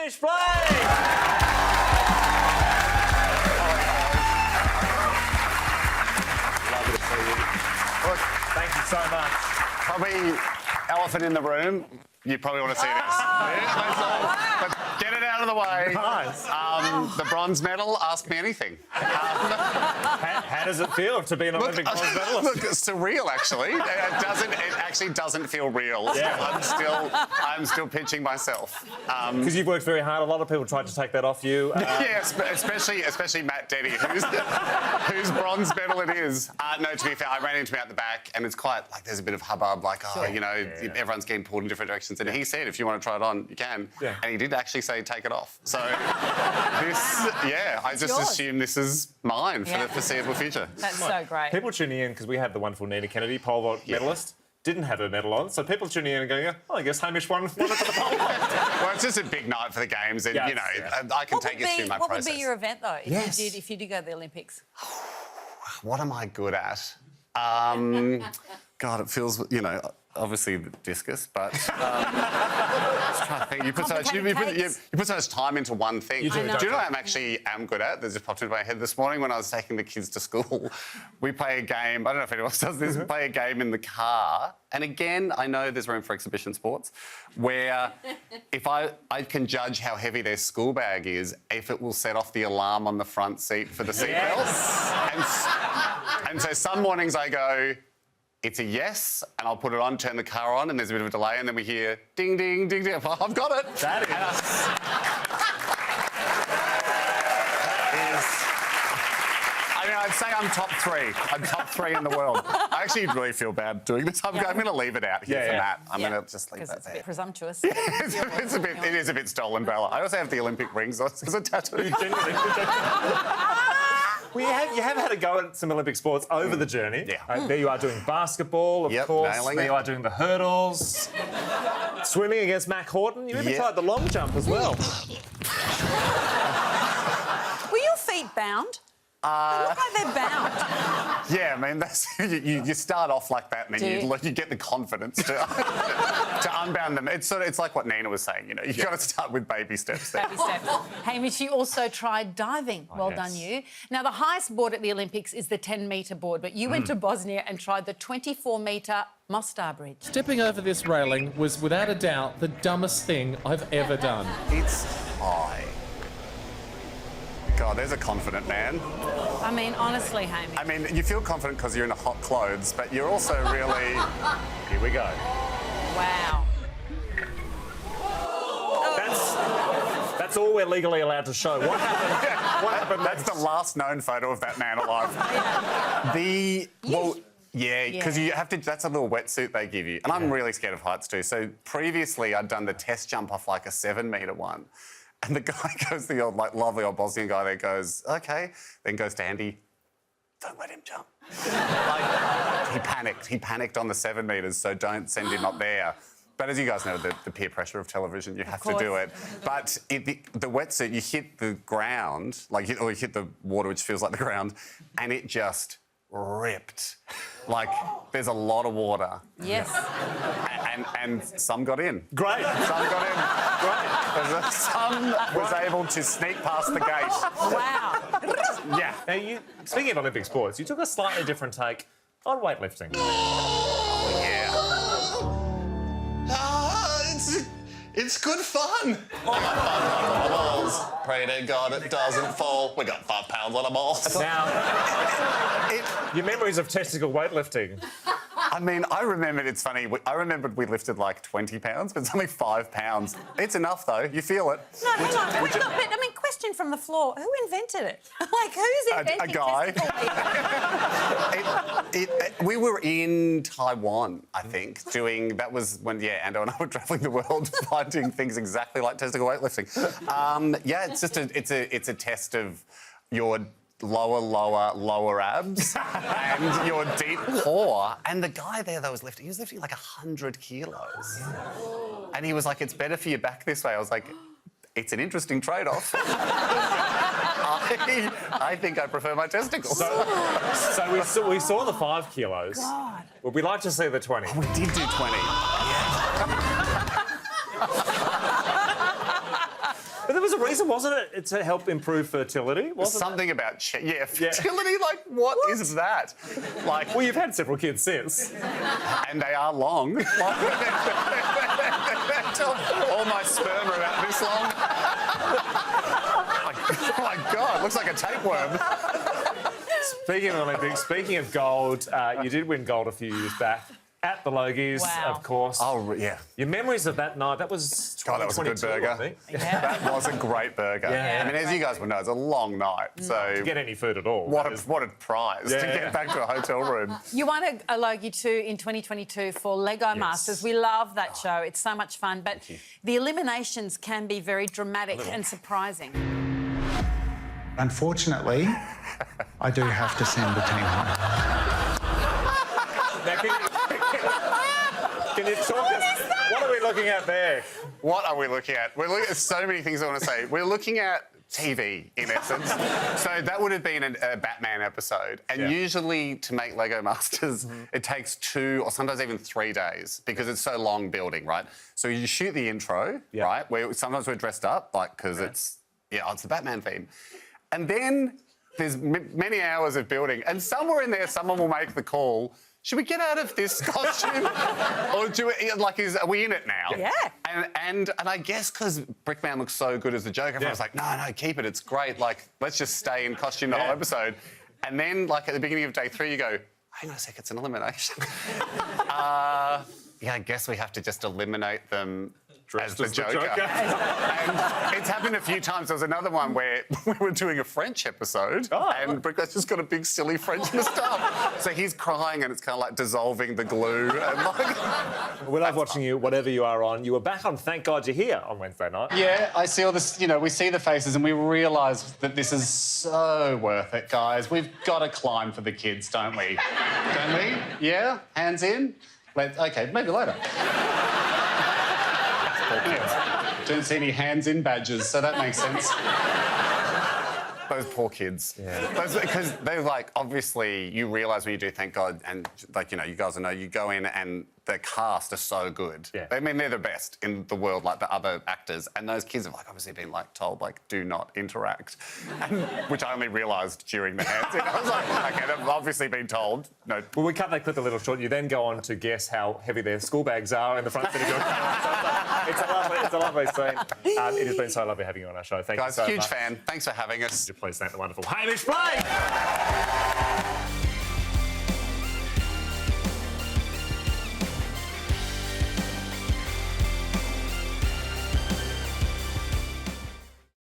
Hamish Blake! Lovely to see you. Look, thank you so much. Probably elephant in the room. You probably want to see this. But get it out of the way. Nice. The bronze medal, ask me anything. How does it feel to be an Olympic bronze medalist? Look, it's surreal, actually. It actually doesn't feel real. Yeah. I'm still pinching myself. Because you've worked very hard. A lot of people tried to take that off you. Yeah, especially Matt Denny, whose bronze medal it is. No, to be fair, I ran into him out the back, and it's quite like there's a bit of hubbub, like, everyone's getting pulled in different directions. And he said, if you want to try it on, you can. Yeah. And he did actually say, take it off. So I just assume this is mine for the foreseeable future. That's so great. People tuning in, because we had the wonderful Nina Kennedy, pole vault medalist, didn't have her medal on. So people tuning in and going, oh, I guess Hamish won it for the pole vault. Well, it's just a big night for the Games, and, I can take you through my process. What would be your event, though, if you did go to the Olympics? What am I good at? God, it feels, obviously discus, but just trying to think. You put so much time into one thing. You do. Do you know what I am good at? That just popped into my head this morning when I was taking the kids to school. We play a game. I don't know if anyone else does this. We play a game in the car, and again, I know there's room for exhibition sports, where if I can judge how heavy their school bag is, if it will set off the alarm on the front seat for the seatbelts. And so some mornings I go, it's a yes, and I'll put it on, turn the car on, and there's a bit of a delay, and then we hear ding, ding, ding, ding. I've got it. That is... I'd say I'm top three. I'm top three in the world. I actually really feel bad doing this. I'm going to leave it out here for that. I'm going to just leave that there. Because it's a bit presumptuous. It is a bit stolen valor. I also have the Olympic rings as a tattoo. Well, you have had a go at some Olympic sports over the journey. Yeah. There you are doing basketball, of course. There you are doing the hurdles. Swimming against Mac Horton. You even tried the long jump as well. Were your feet bound? They look like they're bound. Yeah, I mean, that's you start off like that, and then you get the confidence to unbound them. It's like what Nina was saying. You've got to start with baby steps. Baby steps. Hamish, you also tried diving. Well done, you. Now, the highest board at the Olympics is the 10-metre board, but you went to Bosnia and tried the 24-metre Mostar Bridge. Stepping over this railing was without a doubt the dumbest thing I've ever done. It's high. God, there's a confident man. I mean, honestly, Hamish. I mean, you feel confident because you're in hot clothes, but you're also really... Here we go. Wow. That's all we're legally allowed to show. What happened? What happened? That's the last known photo of that man alive. Because you have to. That's a little wetsuit they give you, and I'm really scared of heights too. So previously, I'd done the test jump off like a 7-metre one. And the guy goes, the old, lovely old Bosnian guy there goes, OK, then goes to Andy, don't let him jump. He panicked. He panicked on the 7 metres, so don't send him up there. But as you guys know, the peer pressure of television, you have to do it. But the wetsuit, you hit the ground, or you hit the water, which feels like the ground, and it just ripped. Like, there's a lot of water. Yes. And some got in. Great. Some got in. Great. Some was able to sneak past the gate. Wow. Yeah. Now, speaking of Olympic sports, you took a slightly different take on weightlifting. Oh, yeah. It's good fun. Balls. Pray to God it doesn't fall. We got 5 pounds on a ball. Now, your memories of testicle weightlifting. I mean, I remembered, it's funny, I remembered we lifted like 20 pounds, but it's only 5 pounds. It's enough, though. You feel it. No, hang on. But, I mean, question from the floor. Who invented it? Like, who's inventing a guy. We were in Taiwan, I think, doing... That was when, Ando and I were travelling the world finding things exactly like testicle weightlifting. It's just it's a test of your... lower abs and your deep core. And the guy there that was lifting, he was lifting like 100 kilos. And he was like, it's better for your back this way. I was like, it's an interesting trade-off. I think I prefer my testicles. So we saw the 5 kilos. God. Would we like to see the 20? We did do 20. But there was a reason, wasn't it? It's to help improve fertility, wasn't Something about fertility. Like, what is that? Like, Well, you've had several kids since. and they are long. All my sperm are about this long. Oh my God, looks like a tapeworm. Speaking of Olympics, speaking of gold, you did win gold a few years back at the Logies, Wow. of course. Oh, yeah. Your memories of that night, that was God, that was a good 2022, I burger. think. Yeah. That was a great burger. Yeah. I mean, as you guys will know, it's a long night. So To get any food at all. what that a is- prize to Yeah. get back to a hotel room. You won a Logie too in 2022 for Lego Masters. We love that show. It's so much fun. But the eliminations can be very dramatic and surprising. Unfortunately, I do have to send the team home. Now, can you talk us? What are we looking at there? What are we looking at? We're looking at so many things I want to say. We're looking at TV, in essence. So that would have been a Batman episode. And usually to make Lego Masters, it takes 2 or sometimes even 3 days because it's so long building, right? So you shoot the intro, right? Where sometimes we're dressed up, like, because it's the Batman theme. And then there's many hours of building. And somewhere in there, someone will make the call, should we get out of this costume? Or are we in it now? Yeah. And I guess because Brickman looks so good as the Joker, everyone's like, no, keep it, it's great. Like, let's just stay in costume the whole episode. And then, like, at the beginning of day 3, you go, hang on a sec, it's an elimination. I guess we have to just eliminate them as the Joker. And it's happened a few times. There was another one where we were doing a French episode and Brickman's just got a big, silly French moustache. So he's crying and it's kind of like dissolving the glue. And like, We love watching you, whatever you are on. You were back on Thank God You're Here on Wednesday night. Yeah, I see all this, we see the faces and we realise that this is so worth it, guys. We've got to climb for the kids, don't we? Don't we? Yeah? Hands in? OK, maybe later. Don't see any hands in badges, so that makes sense. those poor kids. Yeah. Because they're like, obviously, you realise when you do Thank God, and like, you guys will know, you go in and the cast are so good. Yeah. I mean, they're the best in the world, like the other actors. And those kids have like obviously been like told like, do not interact, which I only realised during the hands. I was like, okay, they've obviously been told. No. Well, we cut that clip a little short. You then go on to guess how heavy their school bags are in the front seat of your car. It's a lovely scene. It has been so lovely having you on our show. Thank Guys, you so huge much. fan. Thanks for having us. Please thank the wonderful Hamish Blake.